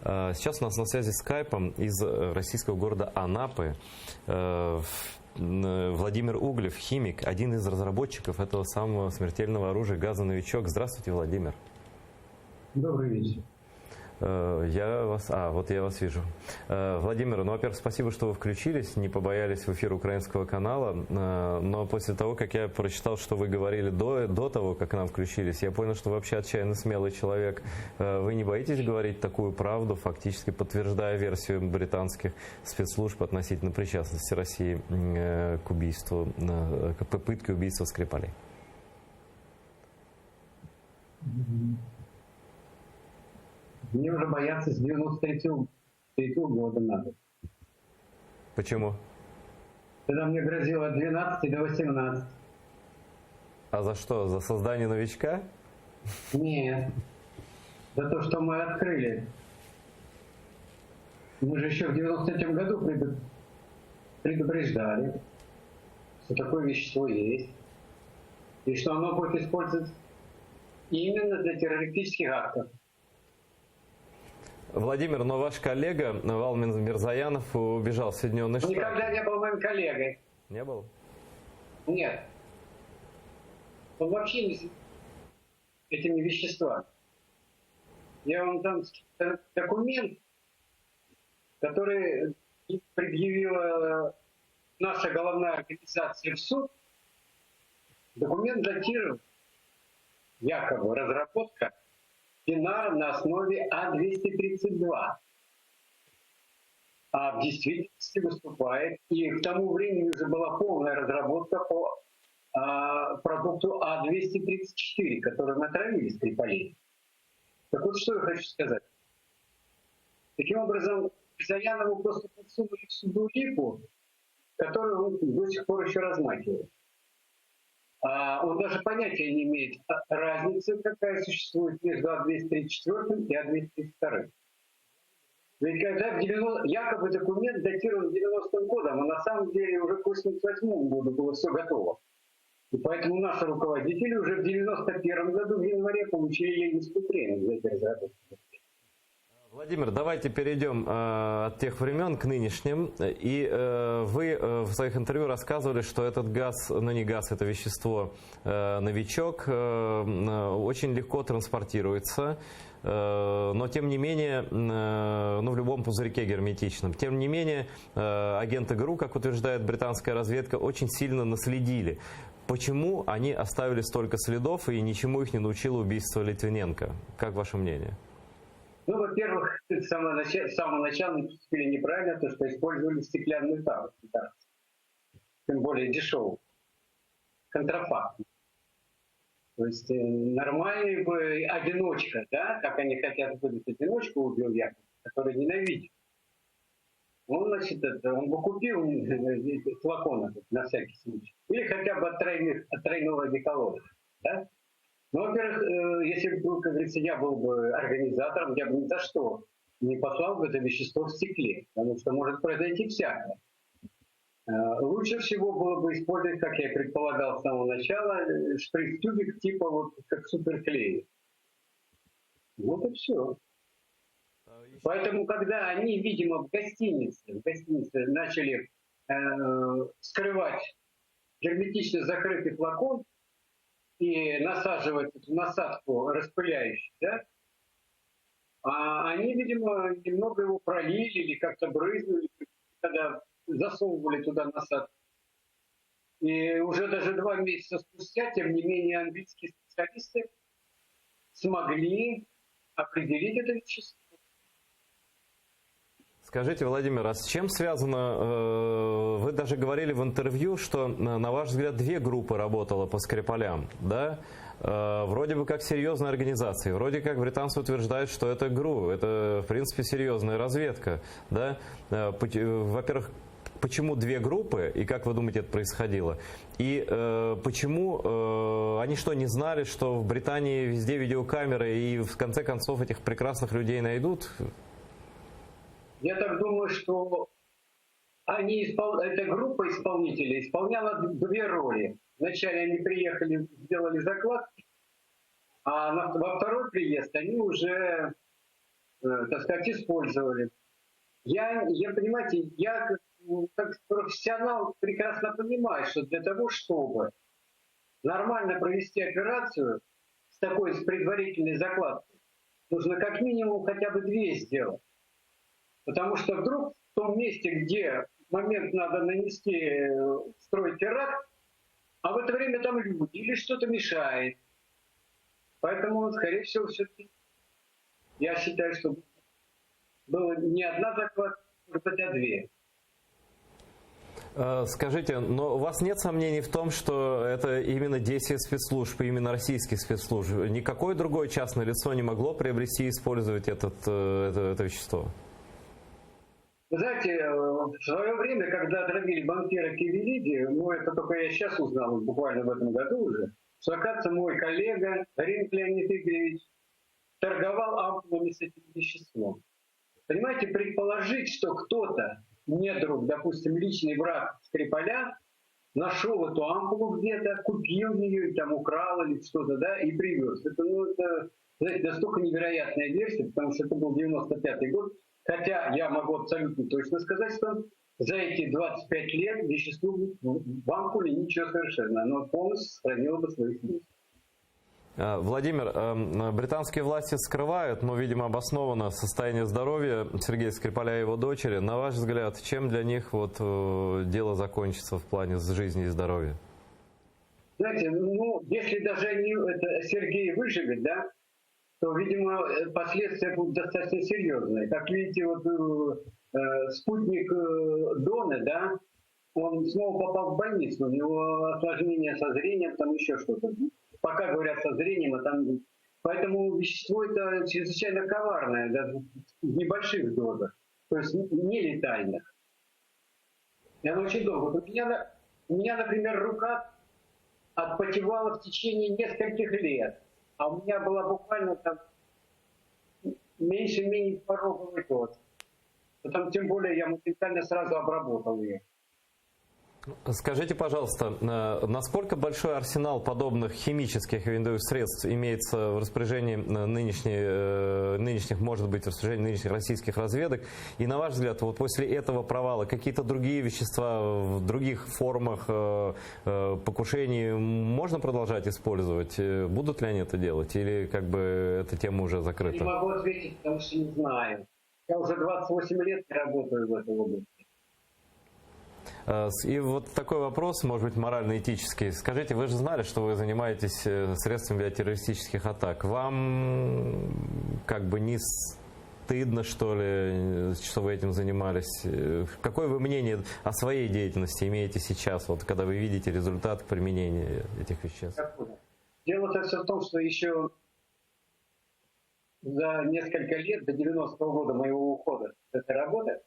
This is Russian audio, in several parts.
Сейчас у нас на связи скайпом из российского города Анапы Владимир Углев, химик, один из разработчиков этого самого смертельного оружия «Газоновичок». Здравствуйте, Владимир. Добрый вечер. Я вас вижу. Владимир, во-первых, спасибо, что вы включились, не побоялись в эфир украинского канала, но после того, как я прочитал, что вы говорили до того, как к нам включились, я понял, что вы вообще отчаянно смелый человек. Вы не боитесь говорить такую правду, фактически подтверждая версию британских спецслужб относительно причастности России к убийству, к попытке убийства Скрипалей? Мне уже бояться с 93-го года надо. Почему? Тогда мне грозило от 12 до 18. А за что? За создание новичка? Нет. За то, что мы открыли. Мы же еще в 93-м году предупреждали, что такое вещество есть, и что оно будет использоваться именно для террористических актов. Владимир, но ваш коллега Валмин Мирзаянов убежал в Соединенные Штаты. Никогда не был моим коллегой. Не был? Нет. Он вообще не с этими веществами. Я вам дам документ, который предъявила наша головная организация в суд. Документ датирован, якобы разработка Динара на основе А-232. А в действительности выступает, и к тому времени уже была полная разработка по продукту А-234, который мы отравили Скрипалей. Так вот, что я хочу сказать. Таким образом, Заянову просто подсунули в суду липу, которую он до сих пор еще размахивает. Он даже понятия не имеет разницы, какая существует между А-234 и А-232. Ведь когда якобы документ датирован 90-м годом, а на самом деле уже к 88-му году было все готово. И поэтому наши руководители уже в 91-м году в январе получили ленинскую премию за эти разработки. Владимир, давайте перейдем от тех времен к нынешним. И вы в своих интервью рассказывали, что этот газ, ну не газ, это вещество новичок, очень легко транспортируется, но тем не менее, в любом пузырьке герметичном, тем не менее, агенты ГРУ, как утверждает британская разведка, очень сильно наследили. Почему они оставили столько следов и ничему их не научило убийство Литвиненко? Как ваше мнение? Ну, во-первых, с самого начала мы поступили неправильно, то, что использовали стеклянную тару. Тем более дешевую. Контрафакт. То есть нормальный бы одиночка, да, как они хотят выдать одиночку, убил якобы, который ненавидит. Он, значит, он бы купил флакон на всякий случай. Или хотя бы от тройного одеколона. Да? Ну, во-первых, если бы, как говорится, я был бы организатором, я бы ни за что не послал бы это вещество в стекле, потому что может произойти всякое. Лучше всего было бы использовать, как я предполагал с самого начала, шприц-тюбик типа вот как суперклей. Вот и все. Поэтому, когда они, видимо, в гостинице начали скрывать герметично закрытый флакон, и насаживать эту насадку распыляющую, да, они, видимо, немного его пролили или как-то брызнули, когда засовывали туда насадку. И уже даже 2 месяца спустя, тем не менее, английские специалисты смогли определить это вещество. Скажите, Владимир, а с чем связано, вы даже говорили в интервью, что, на ваш взгляд, 2 группы работало по Скрипалям, да? Вроде бы как серьезные организации, вроде как британцы утверждают, что это ГРУ, это, в принципе, серьезная разведка, да? Во-первых, почему 2 группы, и как вы думаете, это происходило? И почему, они что, не знали, что в Британии везде видеокамеры, и в конце концов этих прекрасных людей найдут? Я так думаю, что эта группа исполнителей исполняла 2 роли. Вначале они приехали, сделали закладки, а во второй приезд они уже так сказать, использовали. Понимаете, я как профессионал прекрасно понимаю, что для того, чтобы нормально провести операцию с такой с предварительной закладкой, нужно как минимум хотя бы 2 сделать. Потому что вдруг в том месте, где в момент надо нанести, строить теракт, а в это время там люди или что-то мешает. Поэтому, скорее всего, все-таки я считаю, что было не 1 закладка, может быть, а 2. Скажите, но у вас нет сомнений в том, что это именно действие спецслужб, именно российских спецслужб? Никакое другое частное лицо не могло приобрести и использовать это вещество? Вы знаете, в свое время, когда отравили банкира Кивелиди, это только я сейчас узнал, буквально в этом году уже, что, оказывается, мой коллега Ринг Леонид Игоревич торговал ампулами с этим веществом. Понимаете, предположить, что кто-то, недруг, допустим, личный враг Скрипаля, нашел эту ампулу где-то, купил ее, и там украл или что-то, да, и привез. Это, знаете, настолько невероятная версия, потому что это был 95-й год. Хотя я могу абсолютно точно сказать, что за эти 25 лет вещество в ампуле ничего совершенно. Оно полностью сохранило бы свои свойства. Владимир, британские власти скрывают, но, видимо, обоснованно состояние здоровья Сергея Скрипаля и его дочери. На ваш взгляд, чем для них дело закончится в плане жизни и здоровья? Знаете, если даже Сергей выживет, да, то, видимо, последствия будут достаточно серьезные. Как видите, спутник Доны, да, он снова попал в больницу, у него осложнение со зрением, там еще что-то. Пока говорят со зрением, а там... Поэтому вещество это чрезвычайно коварное, даже в небольших дозах, то есть не летальных. И оно очень долго. У меня, например, рука отпотевала в течение нескольких лет, а у меня была буквально там меньше пороговый доз. Потом, тем более, я моментально сразу обработал ее. Скажите, пожалуйста, насколько большой арсенал подобных химических видовых средств имеется в распоряжении нынешних, может быть, в распоряжении нынешних российских разведок? И на ваш взгляд, после этого провала какие-то другие вещества в других формах покушений можно продолжать использовать? Будут ли они это делать? Или эта тема уже закрыта? Не могу ответить, потому что не знаю. Я уже 28 лет работаю в этой области. И такой вопрос, может быть, морально-этический. Скажите, вы же знали, что вы занимаетесь средствами для террористических атак. Вам не стыдно, что ли, что вы этим занимались? Какое вы мнение о своей деятельности имеете сейчас, когда вы видите результат применения этих веществ? Дело-то все в том, что еще за несколько лет, до 90-го года моего ухода с этой работы,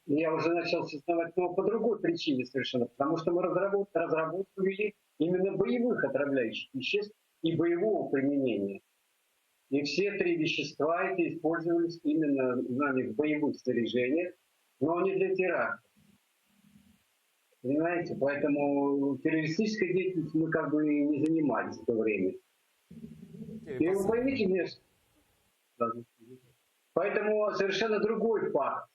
я уже начал сознавать, но по другой причине совершенно. Потому что мы разработку вели именно боевых отравляющих веществ и боевого применения. И все 3 вещества эти использовались именно нами в боевых снаряжениях, но не для терактов. Понимаете? Поэтому террористической деятельностью мы не занимались в то время. И вы поймите меня, поэтому совершенно другой факт,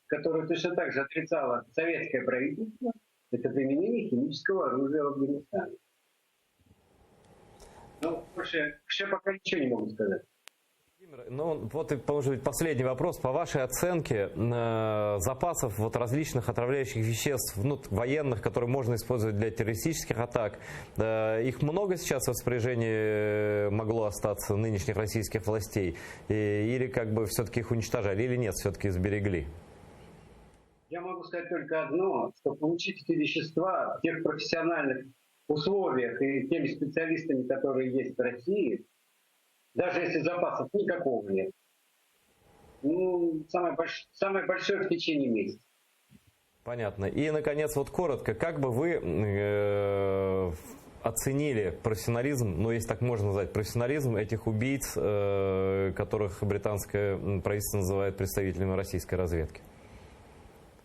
которую точно так же отрицало советское правительство, это применение химического оружия в Афганистане. Больше пока ничего не могу сказать. И, может быть, последний вопрос. По вашей оценке запасов различных отравляющих веществ, военных, которые можно использовать для террористических атак, их много сейчас в распоряжении могло остаться нынешних российских властей? Или все-таки их уничтожали, или нет, все-таки сберегли? Я могу сказать только одно, что получить эти вещества в тех профессиональных условиях и теми специалистами, которые есть в России, даже если запасов никакого нет, самое большое в течение месяца. Понятно. И, наконец, коротко, как бы вы оценили профессионализм, если так можно назвать, профессионализм этих убийц, которых британское правительство называет представителями российской разведки?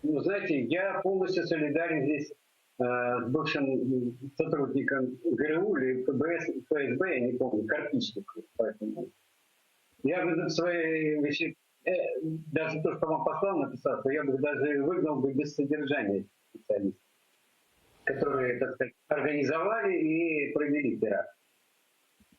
Знаете, я полностью солидарен здесь с бывшим сотрудником ГРУ или ФСБ, я не помню, Карпичником. Поэтому Я бы в своей вещи, даже то, что вам послал, написал, что я бы даже выгнал бы без содержания этих специалистов, которые, так сказать, организовали и провели теракт.